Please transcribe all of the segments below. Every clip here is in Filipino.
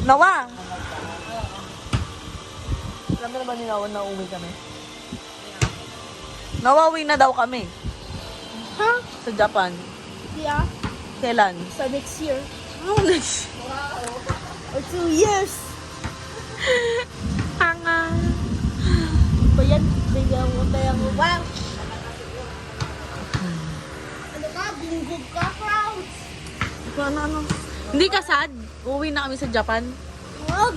Nawa! Alam mo na ba ni Nawa na uwi kami? Nawawi na daw kami. Ha? Sa Japan. Yeah. Kailan? Sa next year. Oh, next. Or 2 years. Hanga. Ba yan? Bigyan mo tayo mo. Wow! Ano ka? Bunggog ka, crowds! Ano? Hindi ka sad? Uwi na kami sa Japan. Wag!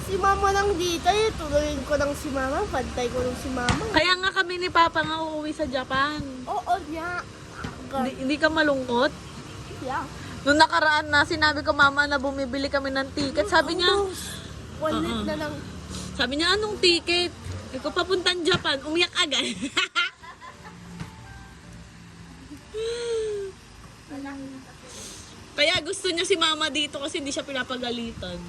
Si mama lang dito. Tuloyin ko lang si mama. Pantay ko lang si mama. Kaya nga kami ni Papa nga uuwi sa Japan. Oo, niya. Hindi ka malungkot? Yeah. Noong nakaraan na, sinabi ko mama na bumibili kami ng ticket. Sabi niya, Wallet na lang. sabi niya, anong ticket? Ikaw papuntang Japan, umiyak agad. Kaya gusto niya si mama dito kasi hindi siya pinapagalitan.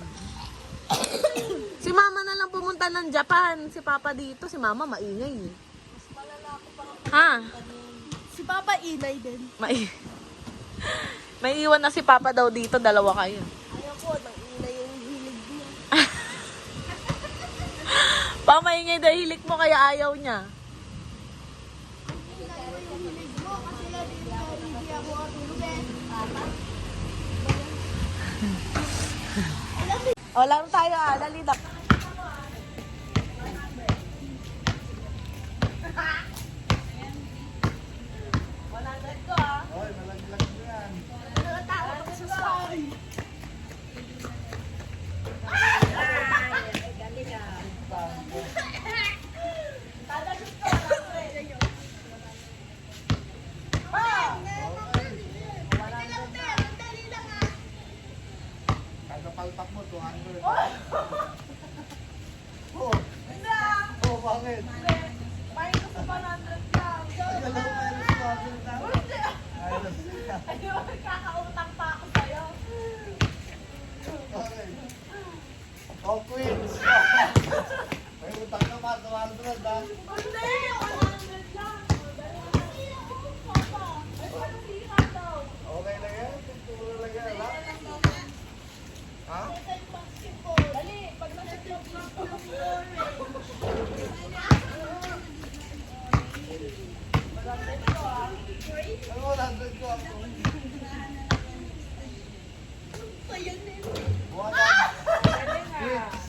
Si mama na lang pumunta ng Japan. Si papa dito, si mama maingay. Ha? Si Papa inay din. May iwan na si papa daw dito, dalawa kayo. Ayaw ko, nang inay yung hilig niya. Pa, maingay dahil hilik mo kaya ayaw niya. Inay mo yung hilig mo kasi hindi ako katulog eh. O, laro tayo dali na. Palpak mo, 200. Oh, bakit? Pahin ko sa 100 lang. Ayaw lang meron sa 200 lang. Ayaw lang sila. Ayun, kakautang pa ako sa'yo. Okay. Oh, queens. May utang ka pa, 200 ha. Hindi, 100 lang. Okay lang yan? Puro lang yan, ha? Ha? Dali, pag nasa-club lang ko ng Ano 100 ko ako? Buwan na. Queens.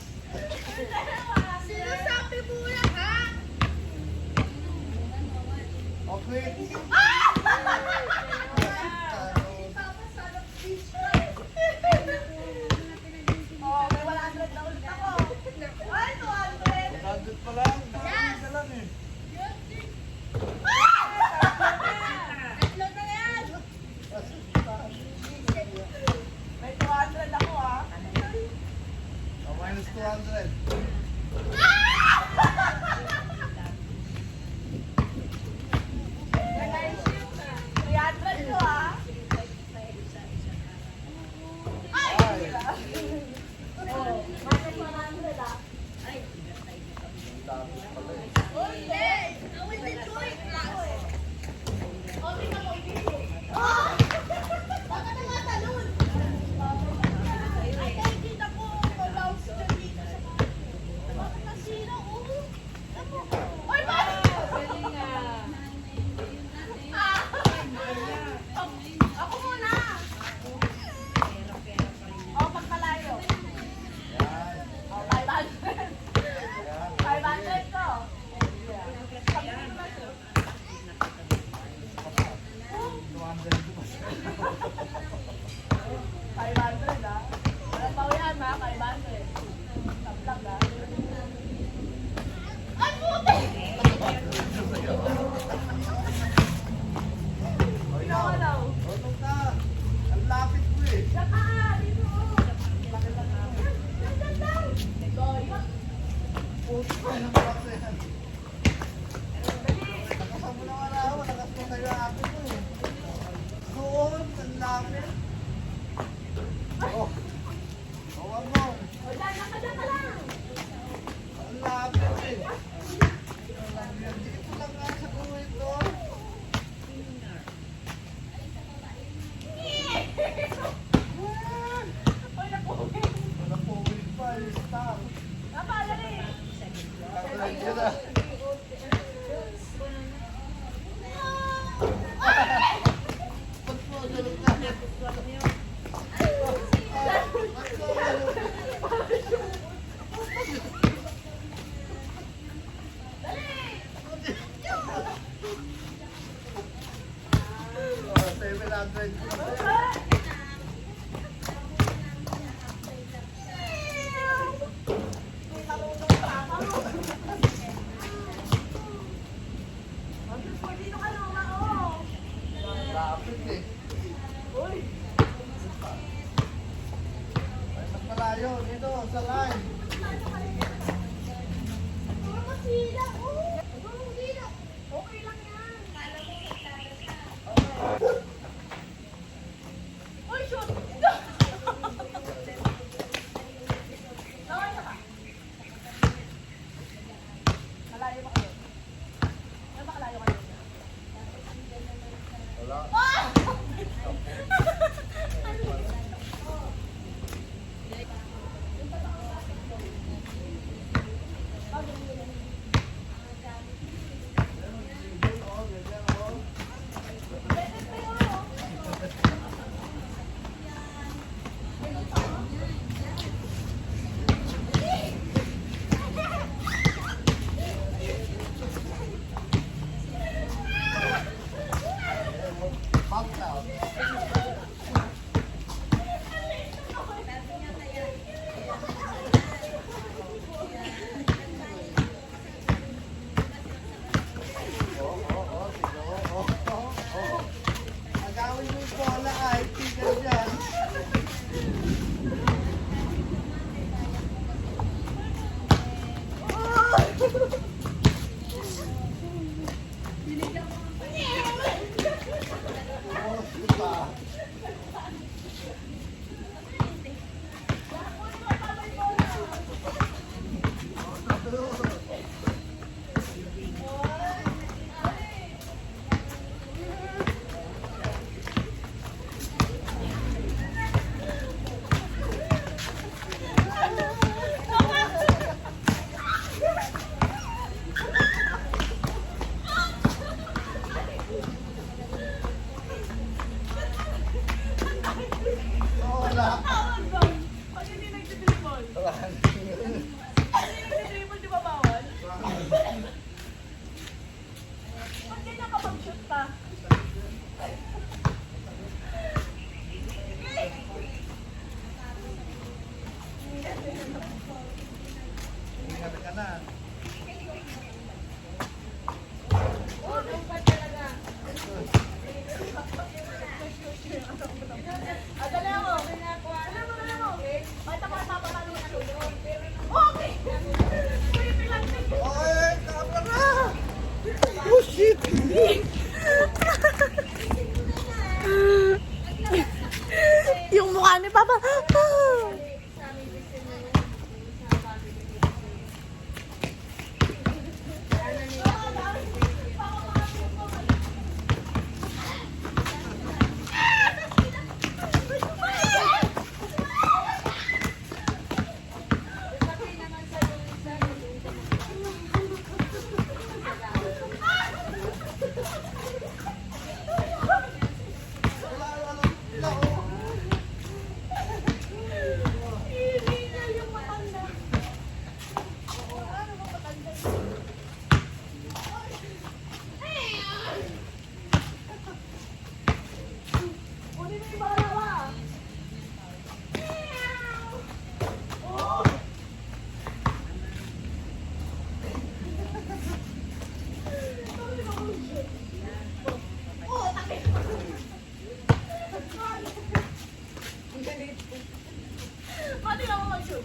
Traffic eh. Ay, mas malayo dito sa line. Okay lang yan. Uy, shoot! Malayo ba kayo? Ano ba kalayo kayo? Wala. Pump out. Agawin mo yung bola ay, tigil dyan. Oh, diba? Oh, wala. Pag hindi nagtitribol. Wala. Pag hindi nagtitribol, di ba bawal? Pag ganyan ka mag-shoot pa. Ingat ka na. Oo, dapat talaga. Dali ako. Dali mo. Ba't ako napapatalo na doon? Okay! Pwede lang din. Oy, camera! Oh, shit! Yung mukha ni Papa. Pati lang ako mag-shoot.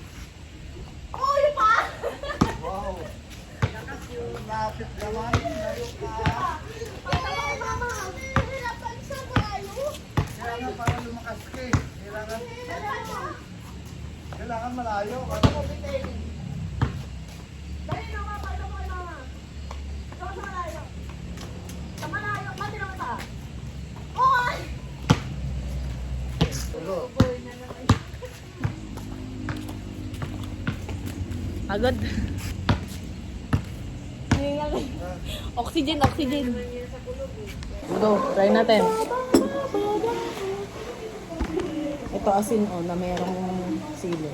Oh, yun pa! Wow! Lapit naman. Layo ka. Pati ako, mama. Hirapan sa malayo. Kailangan para lumakas ka eh. Kailangan malayo. Dali na, mama. Pati ako, mama. Ito sa malayo. Sa malayo. Pati lang kita. Oy! Tulo. Agad. Oxygen. Go, try natin. Ito asin na merong sili.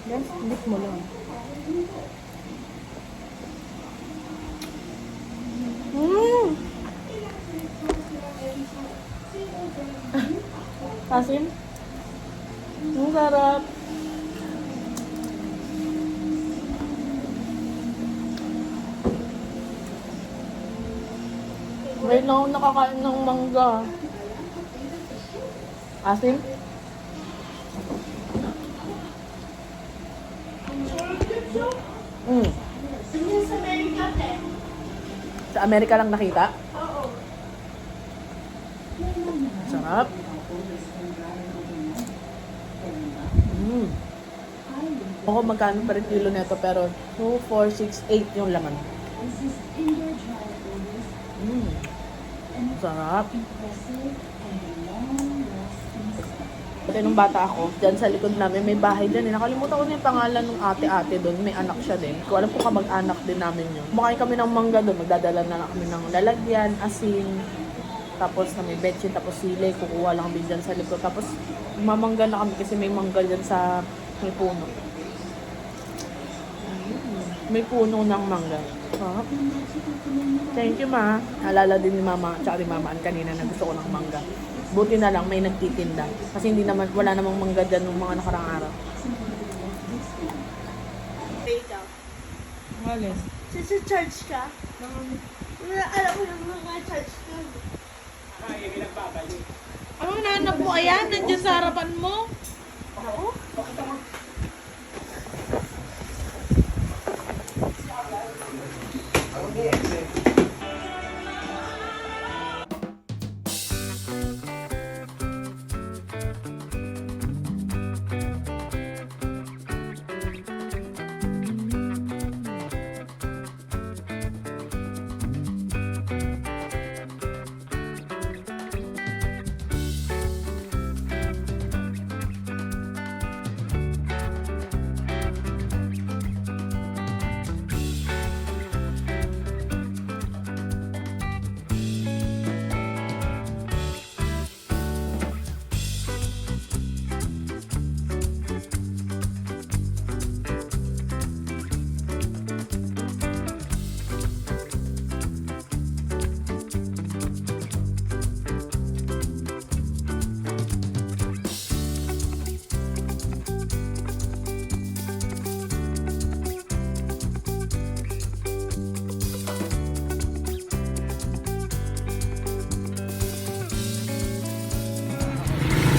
Yes, dip mo lang. Asim? Ang sarap. Ngayon na ako nakakain ng mangga. Asim? Mm. Sa Amerika, te. Sa Amerika lang nakita? Oo. Sarap. Mm. Ako magkano pa rin kilo nito pero 2, 4, 6, 8 yung laman. Mm. Sarap. Kasi nung bata ako, dyan sa likod namin, may bahay dyan. Nakalimutan ko na yung pangalan ng ate-ate doon. May anak siya din. Ko alam kung kamag-anak din namin yun. Kumakain kami ng mangga doon. Magdadala na lang kami ng lalagyan, asin, tapos na may betchin, tapos sili. Kukuha lang din dyan sa likod. Tapos mamangga na kami kasi may mangga dyan sa may puno. May puno ng mangga. Ah. Thank you, ma. Naalala din ni mama, tsaka ni mamaan kanina na gusto ko ng mangga. Buti na lang may nagtitinda. Kasi hindi naman, wala namang mangga dyan nung mga nakarang araw. Ikaw. Walis. Sa church ka? Alam mo yung mga church ka. Ano nanap mo? Ayan, nandiyan sa harapan mo. Oo?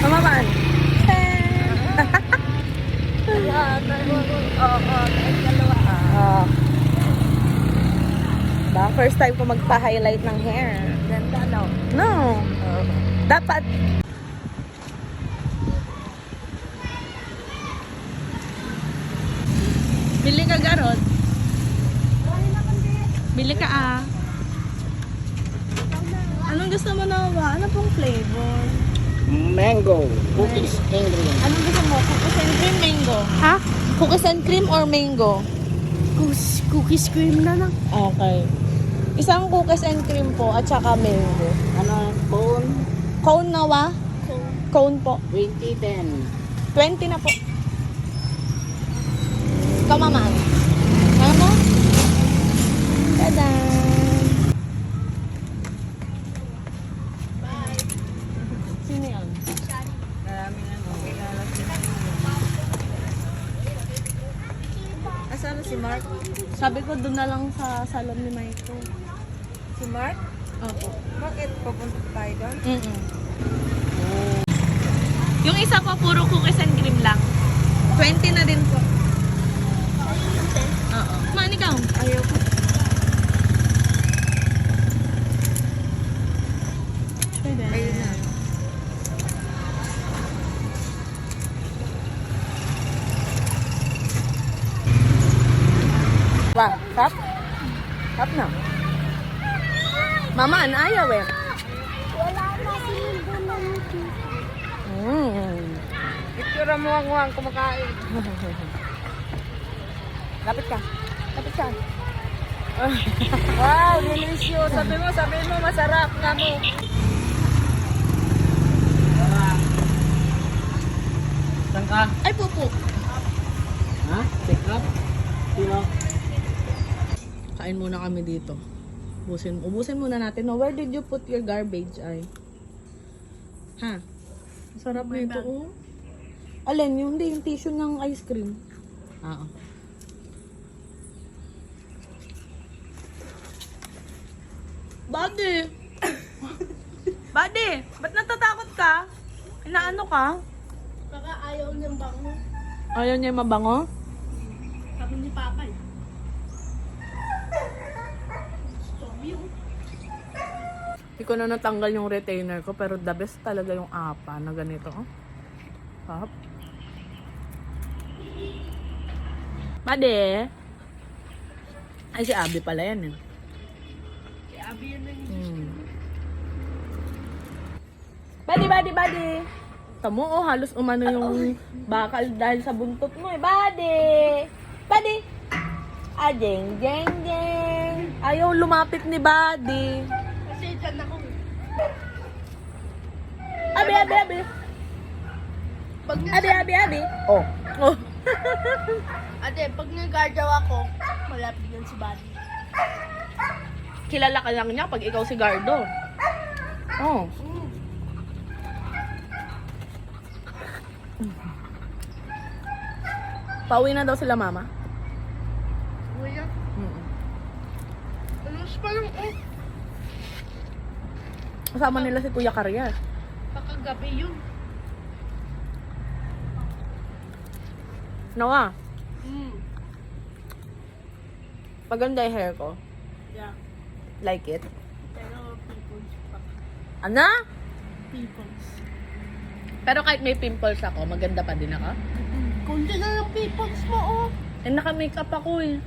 Mamaman. Ba, first time ko magpa-highlight ng hair. Ganda, no? No. Dapat. Bili ka, Garot. Bili ka, ah. Anong gusto mo na ba? Ano pong flavor? Mango. Cookies and cream. Anong gusto mo? Cookies and cream, mango? Ha? Cookies and cream or mango? Cookies cream na lang. Okay. Isang cookies and cream po at saka mango. Ano? Cone? Cone na wa? Cone po. 2010. 20 na po. Kamaman. Mama? Tada! Bye! Sino yan? Maraming ano. Asan na si Mark? Sabi ko doon na lang sa salon ni Michael. Si Mark? Opo. Bakit pupunta tayo doon? Yung isa po, puro cookies and cream lang. 20 na din po. Oo. Man, ikaw? Ayaw ko. Pwede. Ayun na. Wow, tap? Tap na. Mama, ayaw eh. Wala na si Picture mo ang kumakain. Lapit ka. Lapit ka. Wow, delicious. Sabi mo, masarap nga mo. Saan ka? Ay, pupo. Ha? Check up? Sino? Kain muna kami dito. Ubusin muna natin. No, where did you put your garbage, ay? Ha? Sarap nito, oh. Alin, yung tissue ng ice cream. Oo. Buddy! Buddy! Ba't natatakot ka? Inaano ka? Baka ayaw niyang bango. Ayaw niya mabango? Sabi ni Papa eh. Sorry oh. Hindi ko na natanggal yung retainer ko, pero the best talaga yung apa na ganito. Oh. Hop. Buddy! Ay, si Abby pala yan eh. Abi yan na Buddy! Tamo, oh, halos umano yung bakal dahil sa buntot mo eh. Buddy! Jeng. Ayaw lumapit ni Buddy. Kasi dyan ako. Abi. Pag Abi. Oh. Ate, pag nag-gardaw ako, malapit yan si Buddy. Kilala ka lang niya pag ikaw si Gardo. Oh. Pauwi na daw sila mama. Kuya, alas pa lang eh. Kasama nila si Kuya Karya. Kakagabi yun. Nawa, maganda yung hair ko. Yeah. Like it. Pero pimples pa. Ano? Pimples. Pero kahit may pimples ako, maganda pa din ako. Kunti na lang pimples mo oh. Eh, naka-makeup ako eh.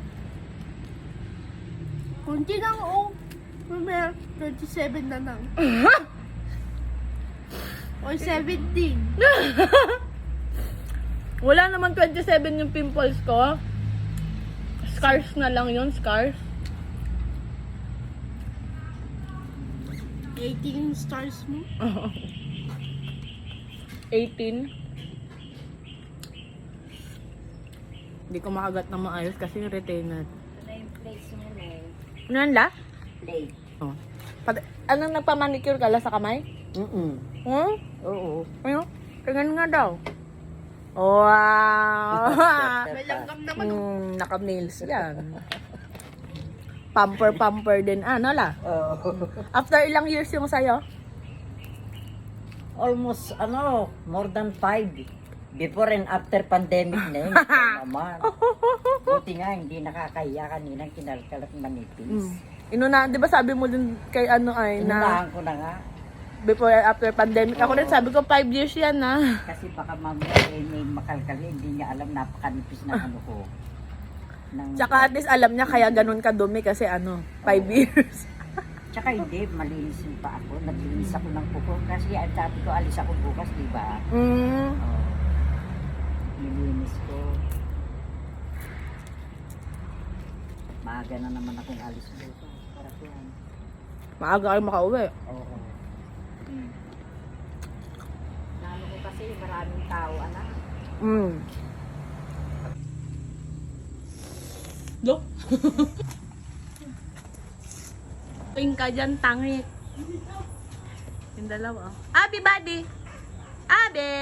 Kunti lang oh. Mamaya, 27 na lang. O 17. Wala naman 27 yung pimples ko. Scars na lang yun, scars. 18 stars mo. 18. Hindi ko makagat na maayos kasi yung retainer. Ano yung place mo na eh? Ano yan la? Plate. Oh. Anong nagpa-manicure ka la sa kamay? Hmm? Oo. Ano? Tingnan nga daw. Wow! May langgam naman oh. Naka-nails yan. Pamper din. Ano la? After ilang years yung sa'yo? Almost, more than 5. Before and after pandemic na yun. Naman. Buti nga, hindi nakakahiya kanina kinalkalat manipis. Inuna, di ba sabi mo din kay ano ay na Inunahan ko na nga. before and after pandemic. Ako rin sabi ko 5 years yan na. Kasi baka mamaya may makalkal. Hindi niya alam, napakanipis na ano ko. Tsaka at least alam niya kaya ganun kadumi kasi 5 years. Tsaka hindi, malinis pa ako. Naglinis ako ng kuko. Kasi ang sabi ko, alis ako bukas, di ba? Nilinis ko. Maaga na naman akong alis bukas. Para ko yan. Maaga kayo makauwi. Oo. Lalo ko kasi maraming tao, anak. Do? Tuwing ka dyan, tangik. Yung dalawa. Abi, buddy! Abi!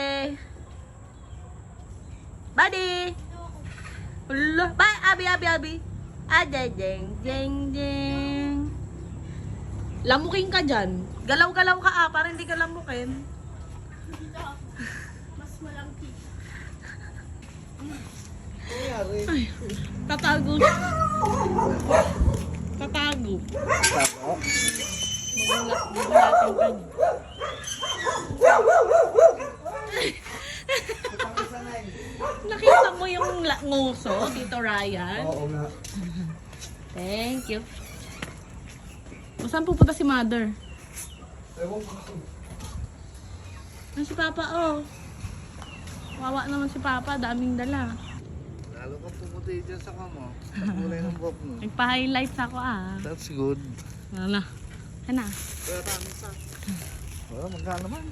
Buddy! Ulo. Bye, Abi. Jeng. Lamukin ka dyan. Galaw-galaw ka para hindi ka lamukin. Mas malangki. Tatago. Tatago. Magulatin ka niya. Nakita mo yung nguso, Tito Ryan? Oo nga. Thank you. O, saan pupunta si Mother? Ewan ko. Ano si Papa, oh? Wawa naman si Papa, daming dala. Lalo kang pumuti dyan sa kama. Sa kulay ng buhok mo. Nagpa-highlights ako, That's good. Ano? Ano? Kaya tayo sa... Wala, magkano man.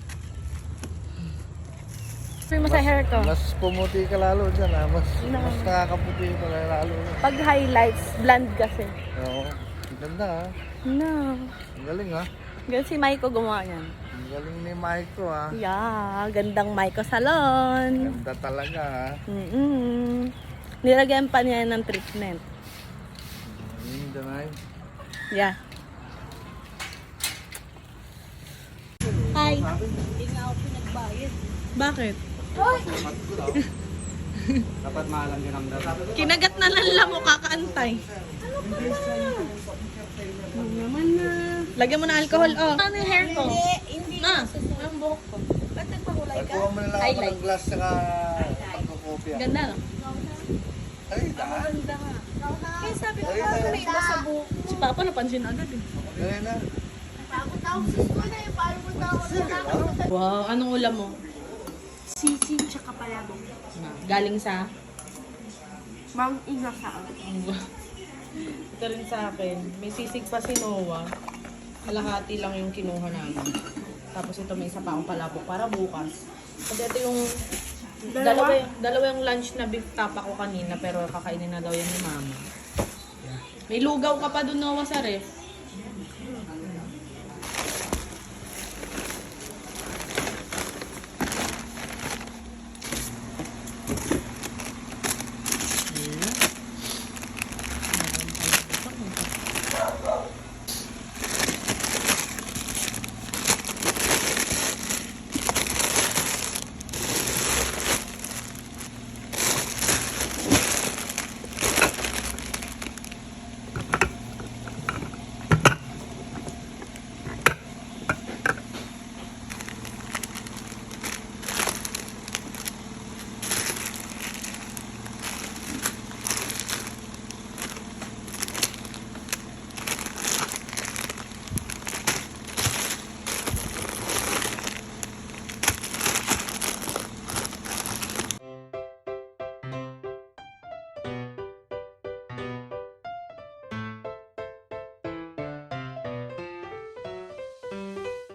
Sabi mo sa hair ko. Mas pumuti ka lalo dyan ha. Mas nakakaputi ka lalo. Pag highlights, blonde kasi. Oo. Ang ganda ha. No. Ang galing ha. Ganun si Maiko gumawa yan. Ang galing ni Maiko ah. Yeah, gandang Maiko Salon. Ganda talaga ah. Nilagyan pa niya ng treatment. Ayun, Danay. Yeah. Hi. Bakit? Dapat maalam din ang dapat. Kinagat na lang mo kakaantay. Naman na. Lagyan mo na alcohol, oh. Ano yung hair ko? Hindi. Na, ang buhok ko. Ba't nagpakulay ka? Pagkuha mo na lang ako Highlight. ng glass saka pagkukopya. Ganda, no? Ay, daan. Kaya sabi ko, parang may iba sa buhok. Si Papa napansin agad eh. Ganyan na. Wow, anong ulam mo? Sisig tsaka palabok. Galing sa? Mang inga sa akin. Ito rin sa akin. May sisig pa si Noah. Kalahati lang yung kinuha namin. Tapos ito may isa pa akong palabok para bukas. Kasi ito yung dalawa yung lunch na beef tapa ko kanina pero kakainin na daw yan ni Mama. May lugaw ka pa dun, Noah, sa ref.